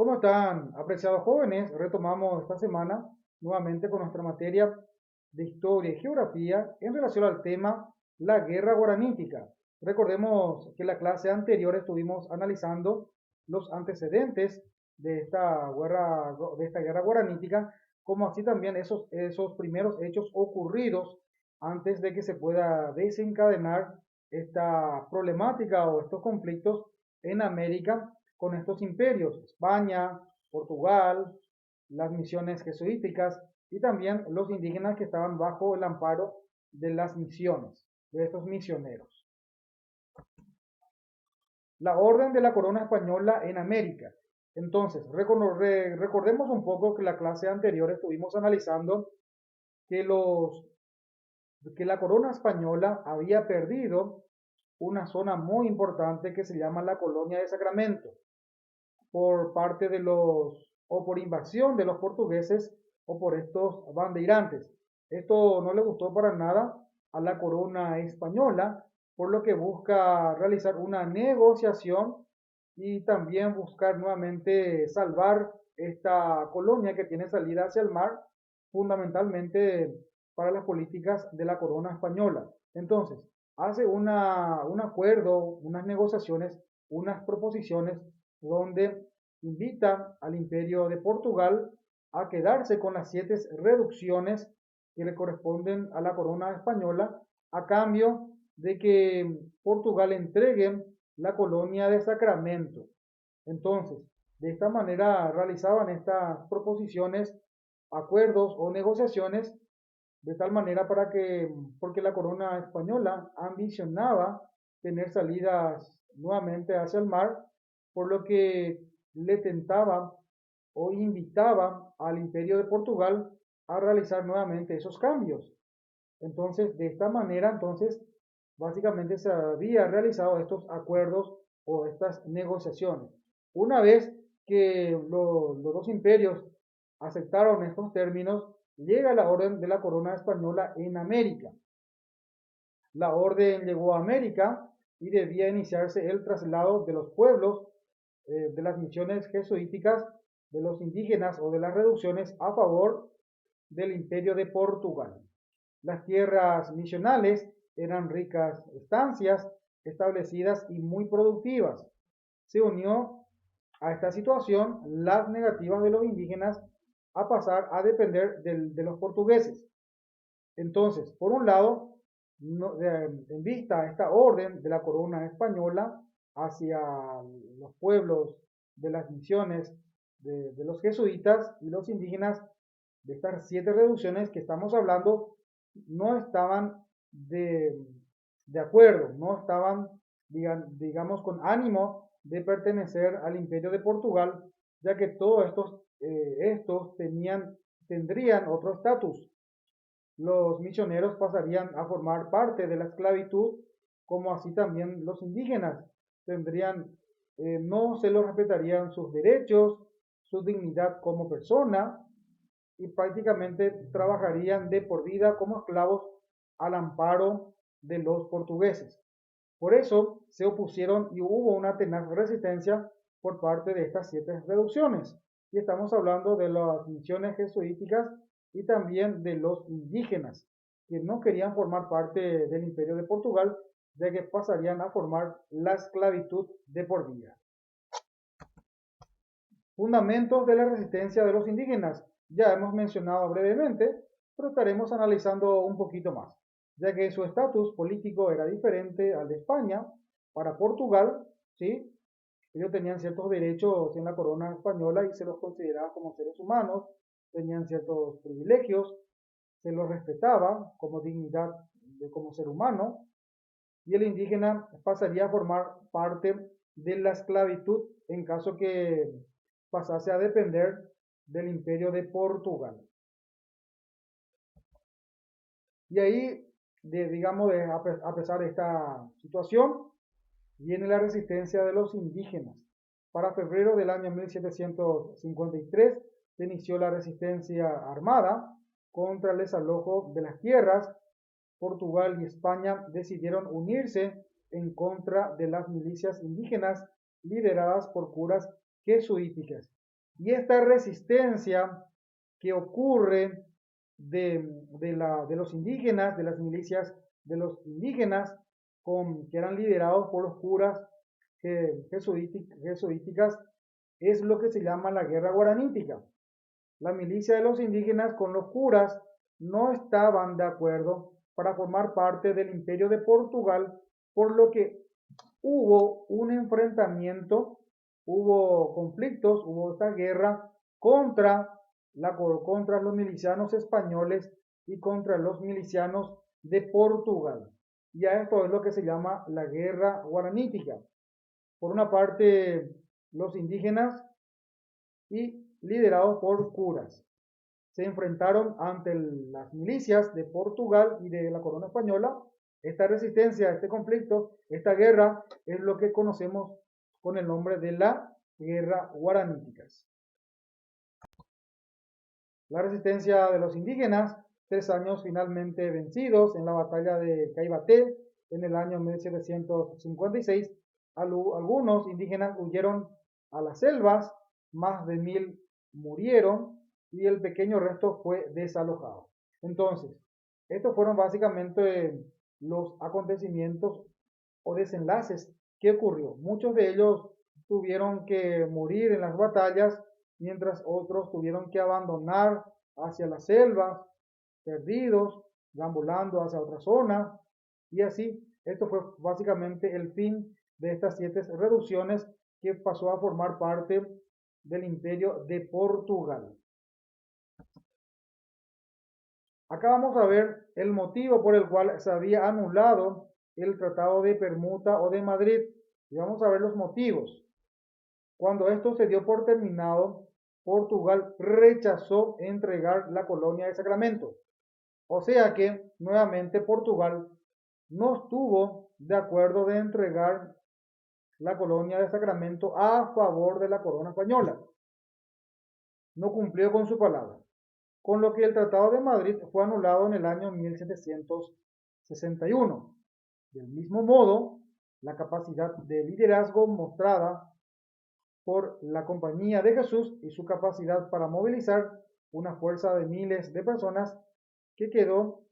¿Cómo están, apreciados jóvenes? Retomamos esta semana nuevamente con nuestra materia de historia y geografía en relación al tema la guerra guaranítica. Recordemos que en la clase anterior estuvimos analizando los antecedentes de esta guerra guaranítica, como así también esos primeros hechos ocurridos antes de que se pueda desencadenar esta problemática o estos conflictos en América con estos imperios, España, Portugal, las misiones jesuíticas y también los indígenas que estaban bajo el amparo de las misiones, de estos misioneros. La orden de la corona española en América. Entonces, recordemos un poco que la clase anterior estuvimos analizando que, que la corona española había perdido una zona muy importante que se llama la colonia de Sacramento por parte de o por invasión de los portugueses o por estos bandeirantes. Esto no le gustó para nada a la corona española, por lo que busca realizar una negociación y también buscar nuevamente salvar esta colonia que tiene salida hacia el mar, fundamentalmente para las políticas de la corona española. Entonces, hace un acuerdo, unas negociaciones, unas proposiciones donde invita al imperio de Portugal a quedarse con las 7 reducciones que le corresponden a la corona española a cambio de que Portugal entregue la colonia de Sacramento. Entonces, de esta manera realizaban estas proposiciones, acuerdos o negociaciones de tal manera porque la corona española ambicionaba tener salidas nuevamente hacia el mar, por lo que le tentaba o invitaba al imperio de Portugal a realizar nuevamente esos cambios. Entonces, de esta manera, entonces, básicamente se había realizado estos acuerdos o estas negociaciones. Una vez que los dos imperios aceptaron estos términos, llega la orden de la corona española en América. La orden llegó a América y debía iniciarse el traslado de los pueblos, de las misiones jesuíticas, de los indígenas o de las reducciones a favor del imperio de Portugal. Las tierras misionales eran ricas estancias establecidas y muy productivas. Se unió a esta situación las negativas de los indígenas a pasar a depender de los portugueses. Entonces, por un lado, en vista a esta orden de la corona española hacia los pueblos de las misiones de los jesuitas y los indígenas, de estas 7 reducciones que estamos hablando, no estaban de acuerdo, no estaban, digamos, con ánimo de pertenecer al imperio de Portugal, ya que todos estos tendrían otro estatus. Los misioneros pasarían a formar parte de la esclavitud, como así también los indígenas no se les respetarían sus derechos, su dignidad como persona, y prácticamente trabajarían de por vida como esclavos al amparo de los portugueses. Por eso se opusieron y hubo una tenaz resistencia por parte de estas 7 reducciones. Y estamos hablando de las misiones jesuíticas y también de los indígenas, que no querían formar parte del imperio de Portugal, ya que pasarían a formar la esclavitud de por vida. Fundamentos de la resistencia de los indígenas. Ya hemos mencionado brevemente, pero estaremos analizando un poquito más, ya que su estatus político era diferente al de España. Para Portugal, ¿sí? Ellos tenían ciertos derechos en la corona española y se los consideraba como seres humanos, tenían ciertos privilegios, se los respetaba como dignidad como ser humano, y el indígena pasaría a formar parte de la esclavitud en caso que pasase a depender del imperio de Portugal. Y ahí, a pesar de esta situación, viene la resistencia de los indígenas. Para febrero del año 1753 se inició la resistencia armada contra el desalojo de las tierras. Portugal y España decidieron unirse en contra de las milicias indígenas lideradas por curas jesuíticas. Y esta resistencia que ocurre de los indígenas, de las milicias de los indígenas, que eran liderados por los curas jesuíticas, es lo que se llama la guerra guaranítica. La milicia de los indígenas con los curas no estaban de acuerdo para formar parte del Imperio de Portugal, por lo que hubo un enfrentamiento, hubo conflictos, hubo esta guerra contra los milicianos españoles y contra los milicianos de Portugal. Y a esto es lo que se llama la guerra guaranítica. Por una parte, los indígenas y liderados por curas se enfrentaron ante las milicias de Portugal y de la corona española. Esta resistencia, este conflicto, esta guerra es lo que conocemos con el nombre de la guerra guaraníticas. La resistencia de los indígenas, 3 años finalmente vencidos en la batalla de Caibaté en el año 1756. Algunos indígenas huyeron a las selvas, más de 1000 murieron y el pequeño resto fue desalojado. Entonces, estos fueron básicamente los acontecimientos o desenlaces que ocurrió. Muchos de ellos tuvieron que morir en las batallas, mientras otros tuvieron que abandonar hacia las selvas, perdidos, deambulando hacia otra zona, y así. Esto fue básicamente el fin de estas 7 reducciones que pasó a formar parte del Imperio de Portugal. Acá vamos a ver el motivo por el cual se había anulado el Tratado de Permuta o de Madrid, y vamos a ver los motivos. Cuando esto se dio por terminado, Portugal rechazó entregar la colonia de Sacramento. O sea que nuevamente Portugal no estuvo de acuerdo de entregar la colonia de Sacramento a favor de la corona española. No cumplió con su palabra, con lo que el Tratado de Madrid fue anulado en el año 1761. Del mismo modo, la capacidad de liderazgo mostrada por la Compañía de Jesús y su capacidad para movilizar una fuerza de miles de personas que quedó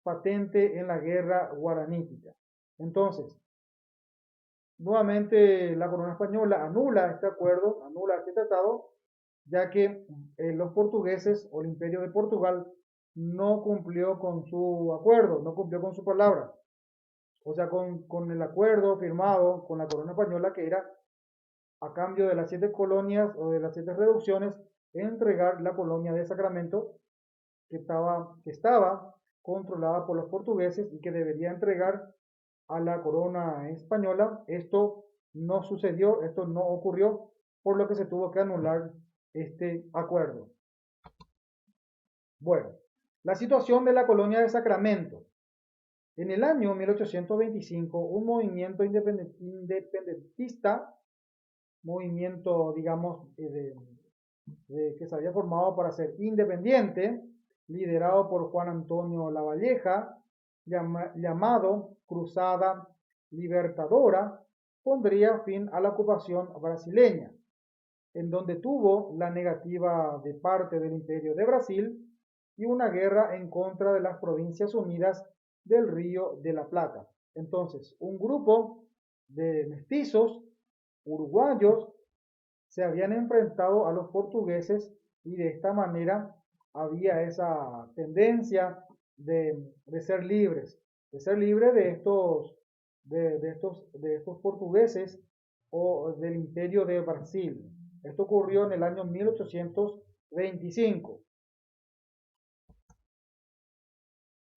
patente en la guerra guaranítica. Entonces, nuevamente la corona española anula este acuerdo, anula este tratado, ya que los portugueses o el Imperio de Portugal no cumplió con su acuerdo, no cumplió con su palabra. O sea, con el acuerdo firmado con la corona española, que era a cambio de las 7 colonias o de las 7 reducciones, entregar la colonia de Sacramento, que estaba controlada por los portugueses y que debería entregar a la corona española. Esto no sucedió, esto no ocurrió, por lo que se tuvo que anular este acuerdo. Bueno, la situación de la colonia de Sacramento. En el año 1825, un movimiento independentista, movimiento, digamos, que se había formado para ser independiente, liderado por Juan Antonio Lavalleja, llamado Cruzada Libertadora, pondría fin a la ocupación brasileña, en donde tuvo la negativa de parte del Imperio de Brasil y una guerra en contra de las Provincias Unidas del Río de la Plata. Entonces, un grupo de mestizos uruguayos se habían enfrentado a los portugueses y de esta manera había esa tendencia de ser libres, de estos portugueses o del Imperio de Brasil. Esto ocurrió en el año 1825.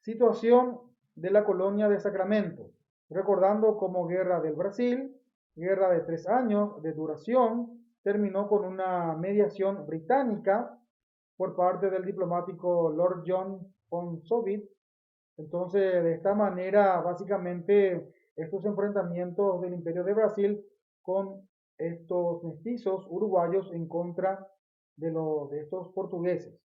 Situación de la colonia de Sacramento, recordando como Guerra del Brasil, guerra de 3 años de duración, terminó con una mediación británica por parte del diplomático Lord John Ponsonby. Entonces, de esta manera, básicamente, estos enfrentamientos del Imperio de Brasil con estos mestizos uruguayos en contra de estos portugueses,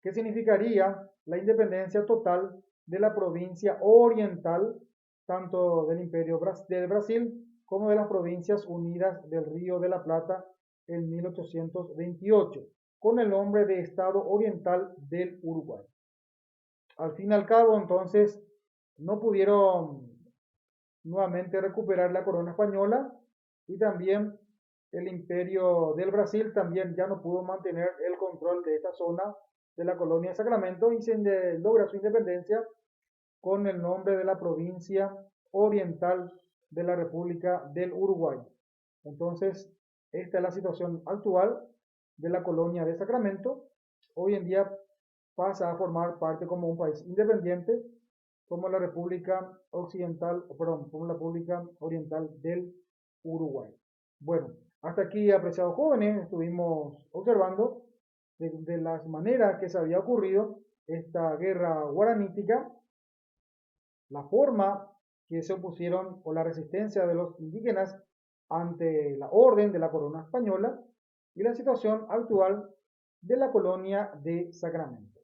que significaría la independencia total de la provincia oriental, tanto del Imperio del Brasil como de las Provincias Unidas del Río de la Plata, en 1828 con el nombre de Estado Oriental del Uruguay. Al fin y al cabo, entonces, no pudieron nuevamente recuperar la corona española y también el imperio del Brasil también ya no pudo mantener el control de esta zona de la colonia de Sacramento y se logra su independencia con el nombre de la provincia oriental de la República del Uruguay. Entonces, esta es la situación actual de la colonia de Sacramento. Hoy en día pasa a formar parte como un país independiente, como la República Occidental, perdón, como la República Oriental del Uruguay. Bueno, hasta aquí, apreciados jóvenes, estuvimos observando de las maneras que se había ocurrido esta guerra guaranítica, la forma que se opusieron o la resistencia de los indígenas ante la orden de la corona española y la situación actual de la colonia de Sacramento.